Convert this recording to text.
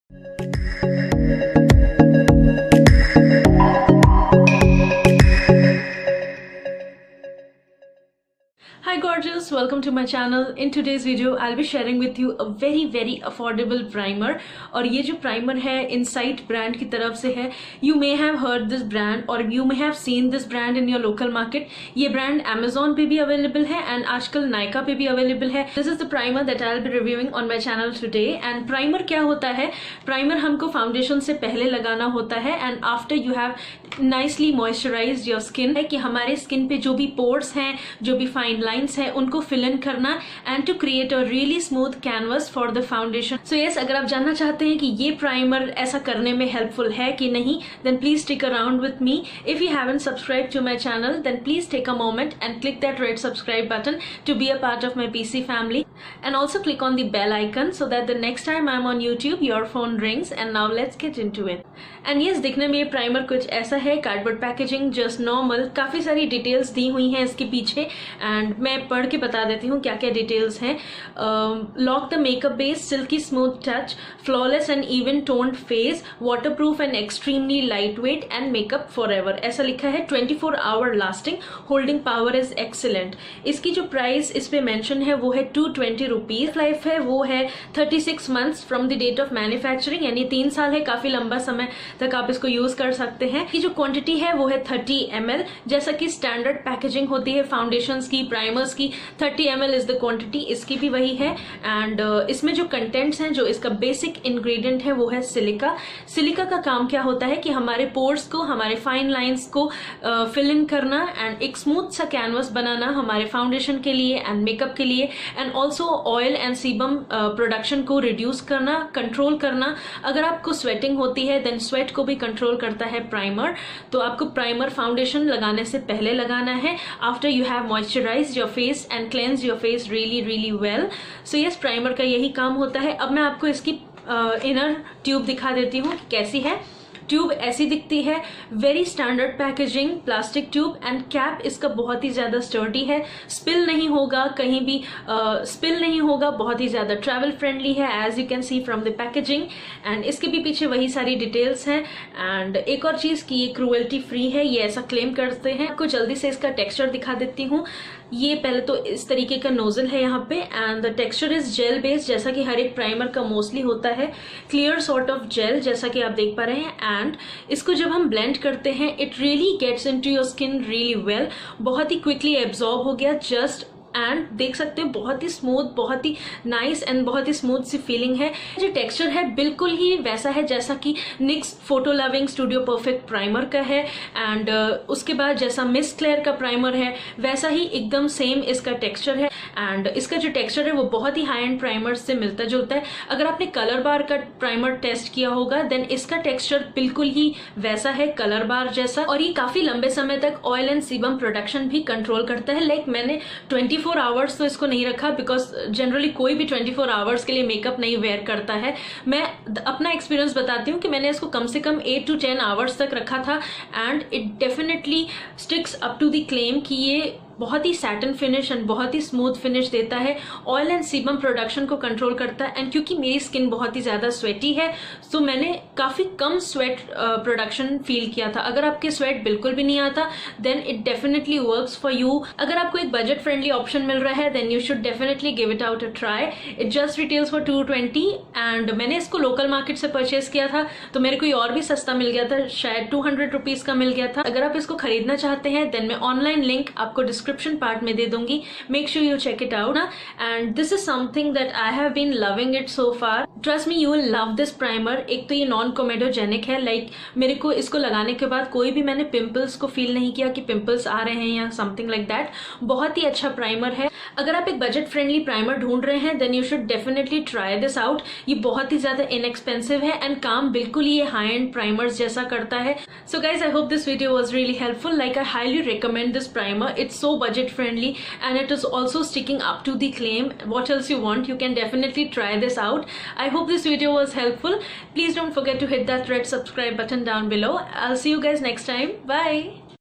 Hi gorgeous, welcome to my channel. In today's video I'll be sharing with you a very affordable primer. और ये जो primer है Insight brand की तरफ से है. You may have heard this brand or you may have seen this brand in your local market. ये brand Amazon पे भी available है and आजकल Nykaa पे भी available है. This is the primer that I'll be reviewing on my channel today. And primer क्या होता है? Primer हमको foundation से पहले लगाना होता है and after you have nicely moisturized your skin है कि हमारे skin पे जो भी pores हैं, जो भी fine lines है उनको फिल इन करना and to create a really smooth canvas for the foundation. So yes, अगर आप जानना चाहते हैं कि ये प्राइमर ऐसा करने में हेल्पफुल है कि नहीं, then please stick around with me. If you haven't subscribe to my channel then please take a moment and click that red subscribe button to be a part of my PC family and also click on the bell icon so that the next time I'm on YouTube your phone rings. And now let's get into it. And yes, दिखने में ये primer कुछ ऐसा है, cardboard packaging, just normal. काफ़ी सारी details दी हुई हैं इसके पीछे एंड मैं पढ़ के बता देती हूँ क्या क्या डिटेल्स हैं. Lock the makeup base, silky smooth touch, flawless and even toned face, waterproof and extremely lightweight and makeup forever. ऐसा लिखा है. 24 hour lasting, holding power is excellent. इसकी जो प्राइस इस पे मेंशन है वो है 220 रुपीज. लाइफ है वो है 36 months from the date of manufacturing, यानी 3 साल है. काफी लंबा समय तक आप इसको यूज कर सकते हैं. की जो क्वांटिटी है वो है 30 ml. जैसा कि स्टैंडर्ड पैकेजिंग होती है फाउंडेशंस की, प्राइमर्स की, 30 ml इज द क्वांटिटी. इसकी भी वही है. एंड इसमें जो कंटेंट्स हैं, जो इसका बेसिक इंग्रेडिएंट है वो है सिलिका. सिलिका का काम क्या होता है कि हमारे पोर्स को, हमारे फाइन लाइंस को फिल इन करना एंड एक स्मूथ सा कैनवस बनाना हमारे फाउंडेशन के लिए एंड मेकअप के लिए. And also oil and sebum production को रिड्यूस करना, कंट्रोल करना. अगर आपको स्वेटिंग होती है देन स्वेट को भी कंट्रोल करता है प्राइमर. तो आपको प्राइमर फाउंडेशन लगाने से पहले लगाना है, after you have moisturise your face and cleanse your face really well. So yes, primer का यही काम होता है. अब मैं आपको इसकी इनर ट्यूब दिखा देती हूँ कैसी है. ट्यूब ऐसी दिखती है, very standard packaging, plastic tube and cap इसका बहुत ही ज्यादा स्टर्डी है. स्पिल नहीं होगा, कहीं भी स्पिल नहीं होगा, बहुत ही ज्यादा ट्रैवल फ्रेंडली है as you can see from the packaging. And इसके भी पीछे वही सारी डिटेल्स हैं. एंड एक और चीज की ये क्रूएल्टी फ्री है, ये ऐसा क्लेम करते हैं. आपको जल्दी से इसका टेक्सचर दिखा देती हूँ. ये पहले तो इस तरीके का नोजल है यहाँ पे and the texture is gel based, जैसा कि हर एक प्राइमर का मोस्टली होता है. क्लियर सॉर्ट ऑफ जेल जैसा कि आप देख पा रहे हैं. एंड इसको जब हम ब्लेंड करते हैं it really gets into your skin really well. बहुत ही क्विकली एब्जॉर्ब हो गया जस्ट. एंड देख सकते हो बहुत ही स्मूथ, बहुत ही नाइस एंड बहुत ही स्मूथ सी फीलिंग है. जो टेक्सचर है बिल्कुल ही वैसा है जैसा कि Nyx photo loving studio perfect primer का है. एंड उसके बाद जैसा मिस क्लेयर का प्राइमर है वैसा ही एकदम सेम इसका टेक्सचर है. एंड इसका जो टेक्सचर है वो बहुत ही हाई एंड प्राइमर से मिलता जुलता है. अगर आपने कलर बार का प्राइमर टेस्ट किया होगा देन इसका टेक्सचर बिल्कुल ही वैसा है, कलर बार जैसा. और ये काफी लंबे समय तक ऑयल एंड सीबम प्रोडक्शन भी कंट्रोल करता है. लाइक मैंने 24 आवर्स तो इसको नहीं रखा बिकॉज जनरली कोई भी 24 आवर्स के लिए मेकअप नहीं वेयर करता है. मैं अपना एक्सपीरियंस बताती हूँ कि मैंने इसको कम से कम 8 to 10 आवर्स तक रखा था and it definitely sticks up to the claim कि ये बहुत ही सैटन फिनिश एंड बहुत ही स्मूथ फिनिश देता है. ऑयल एंड सीबम प्रोडक्शन को कंट्रोल करता है. एंड क्योंकि मेरी स्किन बहुत ही ज्यादा स्वेटी है तो मैंने काफी कम स्वेट प्रोडक्शन फील किया था. अगर आपके स्वेट बिल्कुल भी नहीं आता then it definitely works for you. अगर आपको एक बजट फ्रेंडली ऑप्शन मिल रहा है then you should definitely give it out a try. It just retails for 220 and मैंने इसको लोकल मार्केट से परचेज किया था तो मेरे को और भी सस्ता मिल गया था, शायद 200 रुपीज का मिल गया था. अगर आप इसको खरीदना चाहते हैं देन मैं ऑनलाइन लिंक आपको डिस्क्रिप्शन पार्ट में दे दूंगी. Make sure you check it out. And this is something that I have been loving it so far. Trust me you will love this primer. एक तो ये नॉन कोमेडोजेनिक है, like मेरे को इसको लगाने के बाद कोई भी मैंने पिंपल्स को फील नहीं किया कि पिंपल्स आ रहे हैं या समथिंग लाइक दैट. बहुत ही अच्छा प्राइमर है. अगर आप एक बजट फ्रेंडली प्राइमर ढूंढ रहे हैं then you should definitely try this out. ये बहुत ही ज्यादा इनएक्सपेंसिव है एंड काम बिल्कुल ये हाई एंड प्राइमर्स जैसा करता है. So guys I hope this video was really helpful. Like I highly recommend this primer. It's so budget friendly and it is also sticking up to the claim. What else you want, you can definitely try this out. I hope this video was helpful. Please don't forget to hit that red subscribe button down below. I'll see you guys next time. Bye.